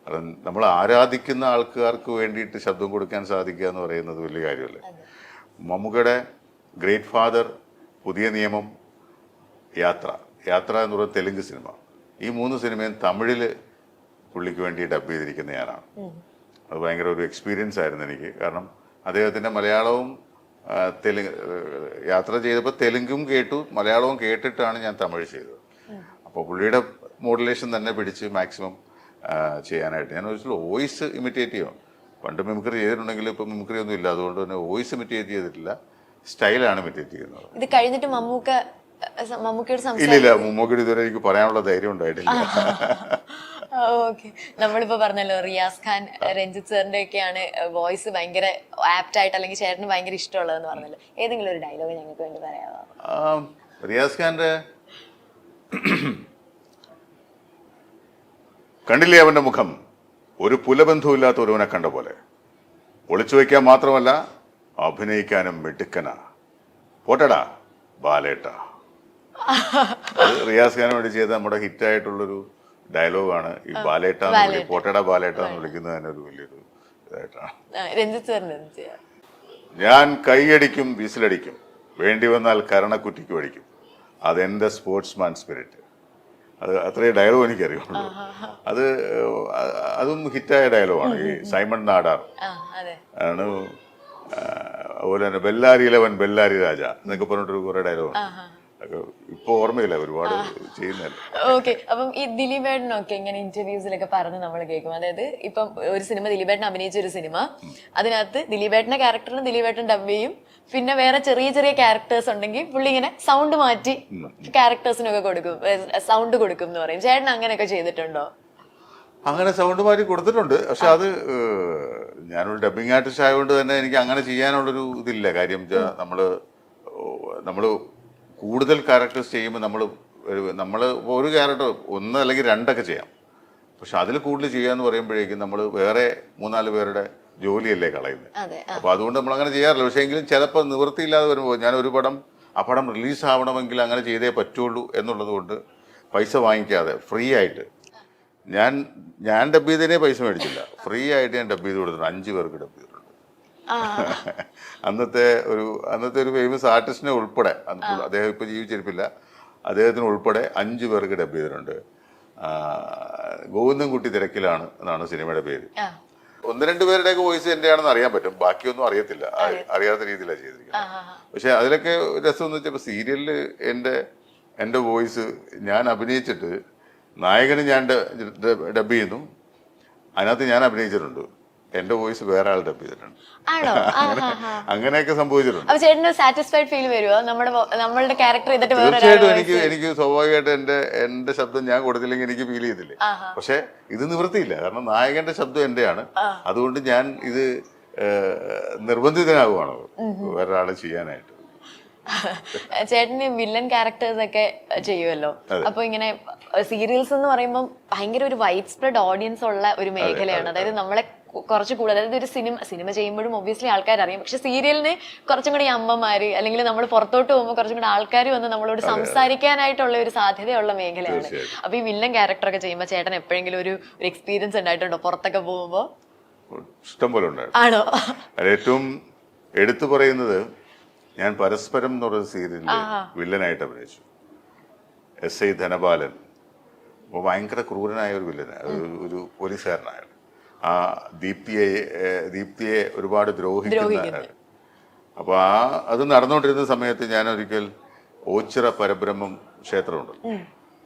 അത് നമ്മൾ ആരാധിക്കുന്ന ആൾക്കാർക്ക് വേണ്ടിയിട്ട് ശബ്ദം കൊടുക്കാൻ സാധിക്കുക എന്ന് പറയുന്നത് വലിയ കാര്യമല്ലേ. മമ്മൂക്കയുടെ ഗ്രേറ്റ് ഫാദർ, പുതിയ നിയമം, യാത്ര എന്ന് പറയുന്ന തെലുങ്ക് സിനിമ, ഈ 3 സിനിമയും തമിഴിൽ പുള്ളിക്ക് വേണ്ടി ഡബ് ചെയ്തിരിക്കുന്ന ഞാനാണ്. അത് ഭയങ്കര ഒരു എക്സ്പീരിയൻസ് ആയിരുന്നു എനിക്ക്. കാരണം അദ്ദേഹത്തിൻ്റെ മലയാളവും യാത്ര ചെയ്തപ്പോൾ തെലുങ്കും കേട്ടു, മലയാളവും കേട്ടിട്ടാണ് ഞാൻ തമിഴ് ചെയ്തത്. അപ്പോൾ പുള്ളിയുടെ മോഡുലേഷൻ തന്നെ പിടിച്ച് മാക്സിമം ചെയ്യാനായിട്ട് ഞാൻ ഒരിക്കലും വോയിസ് ഇമിറ്റേറ്റ് ചെയ്യും. പണ്ട് മിമിക്രി ചെയ്തിട്ടുണ്ടെങ്കിൽ ഇപ്പം മിമിക്രി ഒന്നും ഇല്ല, അതുകൊണ്ട് തന്നെ വോയിസ് ഇമിറ്റേറ്റ് ചെയ്തിട്ടില്ല, സ്റ്റൈലാണ് ഇമിറ്റേറ്റ് ചെയ്യുന്നത്. ഇത് കഴിഞ്ഞിട്ട് ഇല്ല, മമ്മൂക്കയോട് ഇതുവരെ എനിക്ക് പറയാനുള്ള ധൈര്യം ഉണ്ടായിട്ടില്ല. ഓക്കെ, നമ്മളിപ്പോ പറഞ്ഞല്ലോ റിയാസ് ഖാൻ, രഞ്ജിത്ത് സാറിന്റെ ഒക്കെയാണ് വോയിസ് ഭയങ്കര ആപ്റ്റ് ആയിട്ട് അല്ലെങ്കിൽ ചേട്ടന് ഭയങ്കര ഇഷ്ടമുള്ളതെന്ന് പറഞ്ഞല്ലോ. ഏതെങ്കിലും ഒരു ഡയലോഗ് ഞങ്ങൾക്ക് വേണ്ടി പറയാമോ? റിയാസ് ഖാന്റെ കണ്ടില്ലേ അവന്റെ മുഖം, ഒരു പുലബന്ധമില്ലാത്ത ഒരുവനെ കണ്ട പോലെ, ഒളിച്ചു വയ്ക്കാൻ മാത്രമല്ല അഭിനയിക്കാനും മിടുക്കനാ, പോട്ടടാ ബാലേട്ട. അത് റിയാസ് ഖാന് വേണ്ടി ചെയ്ത നമ്മുടെ ഹിറ്റായിട്ടുള്ളൊരു ഡയലോഗാണ് ഈ ബാലേട്ട, പോട്ടടാ ബാലേട്ട എന്ന് വിളിക്കുന്നത് തന്നെ ഒരു വലിയൊരു ഇതായിട്ടാണ്. ഞാൻ കൈയടിക്കും, വിസിലടിക്കും, വേണ്ടി വന്നാൽ കരണക്കുറ്റിക്ക് വടിക്കും, അതെന്റെ സ്പോർട്സ്മാൻ സ്പിരിറ്റ്. അത് അത്രയും ഡയലോഗ് എനിക്കറിയുള്ളൂ. അതും ഹിറ്റായ ഡയലോഗാണ്. ഈ സൈമൺ നാടാർ ആണ്. അതുപോലെ തന്നെ ബെല്ലാരിയിലവൻ ബെല്ലാരി രാജ എന്നൊക്കെ പറഞ്ഞിട്ടൊരു കുറെ ഡയലോഗ് ഇപ്പൊ ഓർമ്മയില്ല, ഒരുപാട് ചെയ്യുന്നല്ലേ. ഓക്കെ, അപ്പം ഈ ദിലീപേട്ടനൊക്കെ ഇങ്ങനെ ഇന്റർവ്യൂസിലൊക്കെ പറഞ്ഞ് നമ്മൾ കേൾക്കും. അതായത് ഇപ്പം ഒരു സിനിമ, ദിലീപേട്ടൻ അഭിനയിച്ച ഒരു സിനിമ, അതിനകത്ത് ദിലീപേട്ടന്റെ ക്യാരക്ടറിന് ദിലീപേട്ടൻ ഡബ് ചെയ്യും, പിന്നെ വേറെ ചെറിയ ചെറിയ ക്യാരക്ടേഴ്സ് ഉണ്ടെങ്കിൽ പുള്ളി ഇങ്ങനെ സൗണ്ട് മാറ്റി ക്യാരക്ടേഴ്സിനൊക്കെ കൊടുക്കും, സൗണ്ട് കൊടുക്കും എന്ന് പറയും. ചേട്ടൻ അങ്ങനെയൊക്കെ ചെയ്തിട്ടുണ്ടോ? അങ്ങനെ സൗണ്ട് മാറ്റി കൊടുത്തിട്ടുണ്ട്. പക്ഷെ അത് ഞാനൊരു ഡബിങ് ആർട്ടിസ്റ്റ് ആയതുകൊണ്ട് തന്നെ എനിക്ക് അങ്ങനെ ചെയ്യാനുള്ളൊരു ഇതില്ല. കാര്യം നമ്മള് കൂടുതൽ ക്യാരക്ടേഴ്സ് ചെയ്യുമ്പോൾ നമ്മൾ ഒരു ക്യാരക്ടർ 1 അല്ലെങ്കിൽ 2 ചെയ്യാം. പക്ഷെ അതിൽ കൂടുതൽ ചെയ്യാന്ന് പറയുമ്പോഴേക്കും നമ്മൾ വേറെ 3-4 പേരുടെ ജോലിയല്ലേ കളയുന്നത്. അപ്പൊ അതുകൊണ്ട് നമ്മൾ അങ്ങനെ ചെയ്യാറില്ല. പക്ഷേ എങ്കിലും ചിലപ്പോൾ നിവൃത്തിയില്ലാതെ വരുമ്പോൾ ഞാൻ ഒരു പടം, ആ പടം റിലീസ് ആവണമെങ്കിൽ അങ്ങനെ ചെയ്തേ പറ്റുള്ളൂ എന്നുള്ളത് കൊണ്ട് പൈസ വാങ്ങിക്കാതെ ഫ്രീ ആയിട്ട് ഞാൻ ഡബ് ചെയ്തതിനെ പൈസ മേടിച്ചില്ല, ഫ്രീ ആയിട്ട് ഞാൻ ഡബ് ചെയ്ത് കൊടുത്തിട്ടുണ്ട്. 5 പേർക്ക് ഡബ് ചെയ്തിട്ടുണ്ട്. അന്നത്തെ ഒരു ഫേമസ് ആർട്ടിസ്റ്റിനെ ഉൾപ്പെടെ, അദ്ദേഹം ഇപ്പൊ ജീവിച്ചിരിപ്പില്ല, അദ്ദേഹത്തിന് ഉൾപ്പെടെ 5 പേർക്ക് ഡബ് ചെയ്തിട്ടുണ്ട്. ഗോവിന്ദൻകുട്ടി തിരക്കിലാണ് എന്നാണ് സിനിമയുടെ പേര്. 1-2 പേരുടെയൊക്കെ വോയിസ് എൻ്റെ ആണെന്ന് അറിയാൻ പറ്റും, ബാക്കിയൊന്നും അറിയത്തില്ല, അറിയാത്ത രീതിയിലാണ് ചെയ്തിരിക്കുന്നത്. പക്ഷെ അതിലൊക്കെ രസം എന്ന് വെച്ചാൽ സീരിയലില് എൻ്റെ വോയിസ് ഞാൻ അഭിനയിച്ചിട്ട് നായകന് ഞാൻ ഡബ് ചെയ്യുന്നു, അതിനകത്ത് ഞാൻ അഭിനയിച്ചിട്ടുണ്ട്, എന്റെ വോയിസ് വേറെ ആൾ ഡബ് ചെയ്തിട്ടുണ്ട്. അങ്ങനെയൊക്കെ സംഭവിച്ചിട്ടുണ്ട്. തീർച്ചയായിട്ടും എനിക്ക് സ്വാഭാവികമായിട്ട് എന്റെ ശബ്ദം ഞാൻ കൊടുത്തില്ലെങ്കിൽ എനിക്ക് ഫീൽ ചെയ്തില്ലേ. പക്ഷെ ഇത് നിവൃത്തിയില്ല, കാരണം നായകന്റെ ശബ്ദം എന്റെയാണ്. അതുകൊണ്ട് ഞാൻ ഇത് നിർബന്ധിതനാകുവാണ് വേറൊരാള് ചെയ്യാനായിട്ട്. ചേട്ടന് വില്ലൻ ക്യാരക്ടേഴ്സ് ഒക്കെ ചെയ്യുമല്ലോ. അപ്പൊ ഇങ്ങനെ സീരിയൽസ് എന്ന് പറയുമ്പോൾ ഭയങ്കര ഒരു വൈഡ് സ്പ്രെഡ് ഓഡിയൻസ് ഉള്ള ഒരു മേഖലയാണ്. അതായത് നമ്മളെ കുറച്ച് കൂടുതൽ, അതായത് ഒരു സിനിമ ചെയ്യുമ്പോഴും ഒബ്വിയസ്ലി ആൾക്കാർ അറിയാം. പക്ഷെ സീരിയലിന് കുറച്ചും കൂടി അമ്മമാര് അല്ലെങ്കിൽ നമ്മൾ പുറത്തോട്ട് പോകുമ്പോൾ കുറച്ചും കൂടി ആൾക്കാർ വന്ന് നമ്മളോട് സംസാരിക്കാനായിട്ടുള്ള ഒരു സാധ്യതയുള്ള മേഖലയാണ്. അപ്പൊ ഈ വില്ലൻ ക്യാരക്ടർ ഒക്കെ ചെയ്യുമ്പോൾ ചേട്ടൻ എപ്പോഴെങ്കിലും ഒരു എക്സ്പീരിയൻസ് ഉണ്ടായിട്ടുണ്ടോ പുറത്തൊക്കെ പോകുമ്പോ? ഇഷ്ടം പോലെ ഉണ്ടായിരുന്നു. ആണോ? ഏറ്റവും എടുത്തു പറയുന്നത്, ഞാൻ പരസ്പരം എന്ന് പറയുന്ന സീരിയലിൽ വില്ലനായിട്ട് അഭിനയിച്ചു. SI ധനപാലൻ. അപ്പോൾ ഭയങ്കര ക്രൂരനായ ഒരു വില്ലനായ ഒരു പോലീസുകാരനായ, ആ ദീപ്തിയെ ഒരുപാട് ദ്രോഹിക്കുന്ന. അപ്പോൾ അത് നടന്നുകൊണ്ടിരുന്ന സമയത്ത് ഞാൻ ഒരിക്കൽ ഓച്ചിറ പരബ്രഹ്മം ക്ഷേത്രമുണ്ട്,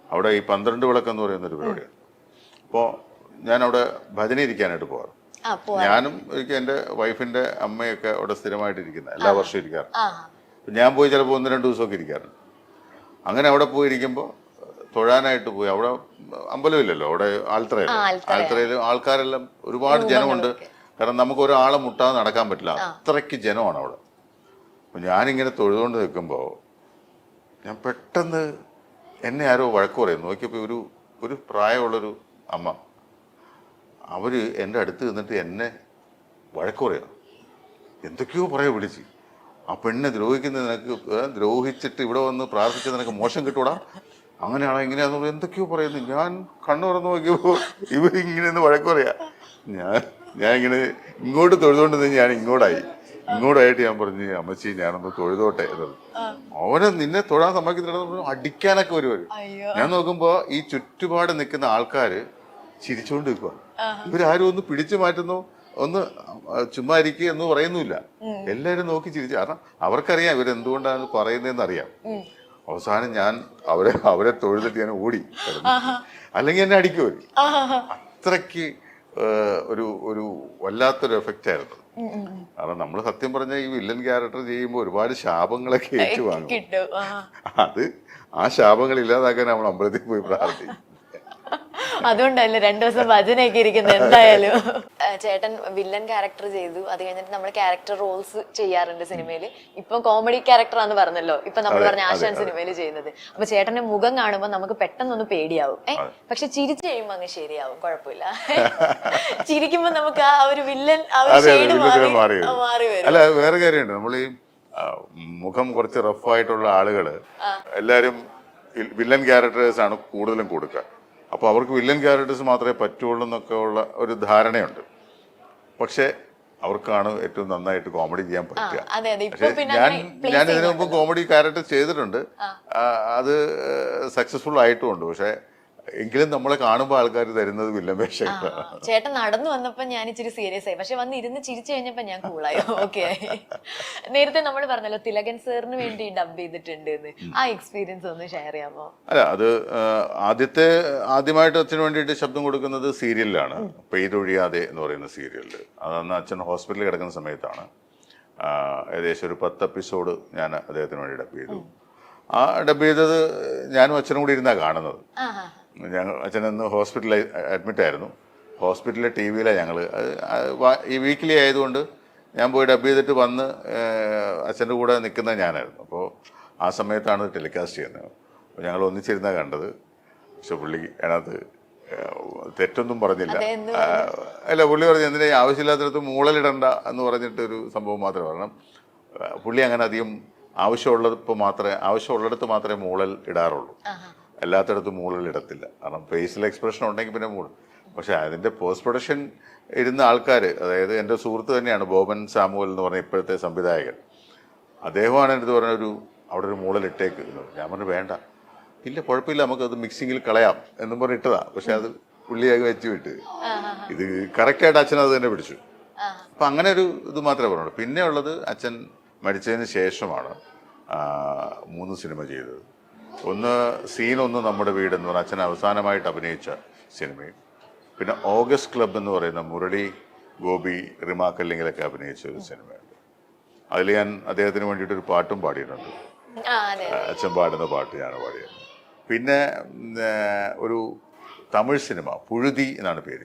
അവിടെ ഈ 12 വിളക്കെന്ന് പറയുന്ന ഒരു പരിപാടിയാണ്. അപ്പോൾ ഞാൻ അവിടെ ഭജന ഇരിക്കാനായിട്ട് പോകാറ്. ഞാനും എനിക്ക് എൻ്റെ വൈഫിന്റെ അമ്മയൊക്കെ അവിടെ സ്ഥിരമായിട്ട് ഇരിക്കുന്ന, എല്ലാ വർഷവും ഇരിക്കാറുണ്ട്. ഞാൻ പോയി ചിലപ്പോൾ 1-2 ദിവസമൊക്കെ ഇരിക്കാറുണ്ട്. അങ്ങനെ അവിടെ പോയി ഇരിക്കുമ്പോൾ തൊഴാനായിട്ട് പോയി, അവിടെ അമ്പലമില്ലല്ലോ, അവിടെ ആൽത്തറയിൽ ആൾക്കാരെല്ലാം ഒരുപാട് ജനമുണ്ട്. കാരണം നമുക്ക് ഒരാളെ മുട്ടാതെ നടക്കാൻ പറ്റില്ല, അത്രയ്ക്ക് ജനമാണ് അവിടെ. അപ്പം ഞാനിങ്ങനെ തൊഴുതുകൊണ്ട് നിൽക്കുമ്പോൾ ഞാൻ പെട്ടെന്ന് എന്നെ ആരോ വഴക്ക് പറയും. നോക്കിയപ്പോൾ ഒരു പ്രായമുള്ളൊരു അമ്മ, അവര് എൻ്റെ അടുത്ത് നിന്നിട്ട് എന്നെ വഴക്ക് പറയാം, എന്തൊക്കെയോ വിളിച്ച്, ആ പെണ്ണെ ദ്രോഹിക്കുന്നത് നിനക്ക്, ദ്രോഹിച്ചിട്ട് ഇവിടെ വന്ന് പ്രാർത്ഥിച്ചത് നിനക്ക് മോശം കിട്ടൂടാ അങ്ങനെയാണോ ഇങ്ങനെയാന്ന് പറഞ്ഞ് എന്തൊക്കെയോ പറയുന്നു. ഞാൻ കണ്ണു തുറന്ന് നോക്കിയപ്പോൾ ഇവരിങ്ങനെ വഴക്ക് പറയാ. ഞാൻ ഇങ്ങനെ ഇങ്ങോട്ട് തൊഴുതുകൊണ്ട് ഞാൻ ഇങ്ങോട്ടായിട്ട് ഞാൻ പറഞ്ഞു, അമ്മച്ചി ഞാനൊന്ന് തൊഴുതോട്ടെ എന്ന്. അവനെ നിന്നെ തൊഴാൻ സമ്മതിക്കുന്നില്ല, അടിക്കാനൊക്കെ വരുവരും. ഞാൻ നോക്കുമ്പോ ഈ ചുറ്റുപാട് നിൽക്കുന്ന ആൾക്കാര് ചിരിച്ചുകൊണ്ട് നിൽക്കുക. ഇവരാരും ഒന്ന് പിടിച്ചു മാറ്റുന്നു, ഒന്ന് ചുമ്മാ ഇരിക്കുക എന്ന് പറയുന്നില്ല. എല്ലാരും നോക്കി ചിരിച്ചു. കാരണം അവർക്കറിയാം ഇവരെന്തുകൊണ്ടാണ് പറയുന്നതെന്ന് അറിയാം. അവസാനം ഞാൻ അവരെ തൊഴുതിട്ട് ഞാൻ ഓടി, അല്ലെങ്കിൽ എന്നെ അടിക്കുമല്ലോ. അത്രയ്ക്ക് ഒരു വല്ലാത്തൊരു എഫക്റ്റ് ആയിരുന്നു. കാരണം നമ്മൾ സത്യം പറഞ്ഞ ഈ വില്ലൻ ക്യാരക്ടർ ചെയ്യുമ്പോൾ ഒരുപാട് ശാപങ്ങളൊക്കെ ഏറ്റുവാങ്ങും. അത് ആ ശാപങ്ങൾ ഇല്ലാതാക്കാൻ നമ്മൾ അമ്പലത്തിൽ പോയി പ്രാർത്ഥിക്കും. അതുകൊണ്ടല്ലേ 2 ദിവസം ഭജനയൊക്കെ ഇരിക്കുന്നത്. എന്തായാലും ചേട്ടൻ വില്ലൻ ക്യാരക്ടർ ചെയ്തു, അത് കഴിഞ്ഞിട്ട് നമ്മൾ ക്യാരക്ടർ റോൾസ് ചെയ്യാറുണ്ട് സിനിമയില്. ഇപ്പൊ കോമഡി ക്യാരക്ടറാന്ന് പറഞ്ഞല്ലോ, ഇപ്പൊ നമ്മൾ പറഞ്ഞ ആശാൻ സിനിമയിൽ ചെയ്യുന്നത്. അപ്പൊ ചേട്ടന്റെ മുഖം കാണുമ്പോൾ നമുക്ക് പെട്ടെന്നൊന്ന് പേടിയാവും. പക്ഷെ ചിരിച്ചു കഴിയുമ്പോ അങ്ങ് ശരിയാവും, കുഴപ്പമില്ല. ചിരിക്കുമ്പോ നമുക്ക് ആ ഒരു വില്ലൻ മാറി വരും. അല്ല, വേറെ കാര്യമുണ്ട്. നമ്മൾ ഈ മുഖം കുറച്ച് റഫായിട്ടുള്ള ആളുകള് എല്ലാരും വില്ലൻ ക്യാരക്ടേഴ്സ് ആണ് കൂടുതലും കൊടുക്കുക. അപ്പോൾ അവർക്ക് വില്ലൻ ക്യാരക്ടേഴ്സ് മാത്രമേ പറ്റുള്ളൂ എന്നൊക്കെ ഉള്ള ഒരു ധാരണയുണ്ട്. പക്ഷെ അവർക്കാണ് ഏറ്റവും നന്നായിട്ട് കോമഡി ചെയ്യാൻ പറ്റുക. പക്ഷെ ഞാൻ ഇതിനു മുമ്പ് കോമഡി ക്യാരക്ടർ ചെയ്തിട്ടുണ്ട്, അത് സക്സസ്ഫുൾ ആയിട്ടുമുണ്ട്. പക്ഷെ എങ്കിലും നമ്മളെ കാണുമ്പോൾ ആൾക്കാർ തരുന്നത് വില്ലൻ വേഷങ്ങളാണ്. ചേട്ടൻ നടന്നു വന്നപ്പോ ഞാൻ ഇച്ചിരി സീരിയസ് ആയി, പക്ഷെ വന്ന് ഇരുന്ന് ചിരിച്ചു കഴിഞ്ഞപ്പോ ഞാൻ കൂളായി, ഓക്കെ ആയി. നേരത്തെ നമ്മൾ പറഞ്ഞല്ലോ തിലകൻ സാറിന് വേണ്ടി ഡബ് ചെയ്തിട്ടുണ്ട് എന്ന്, ആ എക്സ്പീരിയൻസ് ഒന്ന് ഷെയർ ചെയ്യാമോ? അല്ല, അത് ആദ്യമായിട്ട് അച്ഛന് വേണ്ടിയിട്ട് ശബ്ദം കൊടുക്കുന്നത് സീരിയലിലാണ്, പെയ്തൊഴിയാതെ എന്ന് പറയുന്ന സീരിയലിൽ. അതന്ന് അച്ഛൻ ഹോസ്പിറ്റലിൽ കിടക്കുന്ന സമയത്താണ്. ഏകദേശം ഒരു 10 എപ്പിസോഡ് ഞാൻ അദ്ദേഹത്തിന് വേണ്ടി ഡബ് ചെയ്തു. ആ ഡബ് ചെയ്തത് ഞാനും അച്ഛനും കൂടി ഇരുന്നാണ് കാണുന്നത്. അച്ഛനന്ന് ഹോസ്പിറ്റലിൽ അഡ്മിറ്റ് ആയിരുന്നു. ഹോസ്പിറ്റലിലെ TV-യിലാണ് ഞങ്ങൾ. ഈ വീക്കിലി ആയതുകൊണ്ട് ഞാൻ പോയി ഡബ് ചെയ്തിട്ട് വന്ന് അച്ഛൻ്റെ കൂടെ നിൽക്കുന്നത് ഞാനായിരുന്നു. അപ്പോൾ ആ സമയത്താണ് ടെലികാസ്റ്റ് ചെയ്യുന്നത്. അപ്പോൾ ഞങ്ങൾ ഒന്നിച്ചിരുന്നാണ് കണ്ടത്. പക്ഷെ പുള്ളി അതിനകത്ത് തെറ്റൊന്നും പറഞ്ഞില്ല. അല്ല, പുള്ളി പറഞ്ഞു എന്തിനാ ആവശ്യമില്ലാത്തടത്ത് മൂളലിടണ്ട എന്ന് പറഞ്ഞിട്ടൊരു സംഭവം മാത്രമേ. കാരണം പുള്ളി അങ്ങനെ അധികം ആവശ്യമുള്ളിടത്ത് മാത്രമേ മൂളൽ ഇടാറുള്ളൂ, എല്ലാത്തിടത്തും മൂളൽ ഇടത്തില്ല. കാരണം ഫേസിൽ എക്സ്പ്രഷൻ ഉണ്ടെങ്കിൽ പിന്നെ മൂളും. പക്ഷെ അതിൻ്റെ പോസ്റ്റ് പ്രൊഡക്ഷൻ ഇരുന്ന ആൾക്കാർ, അതായത് എൻ്റെ സുഹൃത്ത് തന്നെയാണ് ബോബൻ സാമുവൽ എന്ന് പറഞ്ഞ ഇപ്പോഴത്തെ സംവിധായകൻ. അദ്ദേഹമാണ് എൻ്റെ അടുത്ത് പറഞ്ഞ അവിടെ ഒരു മൂളൽ ഇട്ടേക്ക്. ഞാൻ പറഞ്ഞു വേണ്ട, ഇല്ല കുഴപ്പമില്ല, നമുക്കത് മിക്സിങ്ങിൽ കളയാം എന്നും പറഞ്ഞ് ഇട്ടതാണ്. പക്ഷെ അത് പുള്ളിയാകെ വെച്ച് വിട്ട് ഇത് കറക്റ്റായിട്ട് അച്ഛൻ അത് തന്നെ പിടിച്ചു. അപ്പം അങ്ങനെ ഒരു ഇത് മാത്രമേ പറഞ്ഞുള്ളൂ. പിന്നെ ഉള്ളത് അച്ഛൻ മരിച്ചതിന് ശേഷമാണ് 3 സിനിമ ചെയ്തത്. ഒന്ന് സീൻ നമ്മുടെ വീട് എന്ന് പറഞ്ഞാൽ അച്ഛൻ അവസാനമായിട്ട് അഭിനയിച്ച സിനിമയും, പിന്നെ ഓഗസ്റ്റ് ക്ലബ് എന്ന് പറയുന്ന മുരളി ഗോപി റിമ കല്ലിങ്ങിലൊക്കെ അഭിനയിച്ച ഒരു സിനിമയുണ്ട്. അതിൽ ഞാൻ അദ്ദേഹത്തിന് വേണ്ടിയിട്ടൊരു പാട്ടും പാടിയിട്ടുണ്ട്. അച്ഛൻ പാടുന്ന പാട്ട് ഞാൻ പാടിയത്. പിന്നെ ഒരു തമിഴ് സിനിമ പുഴുതി എന്നാണ് പേര്.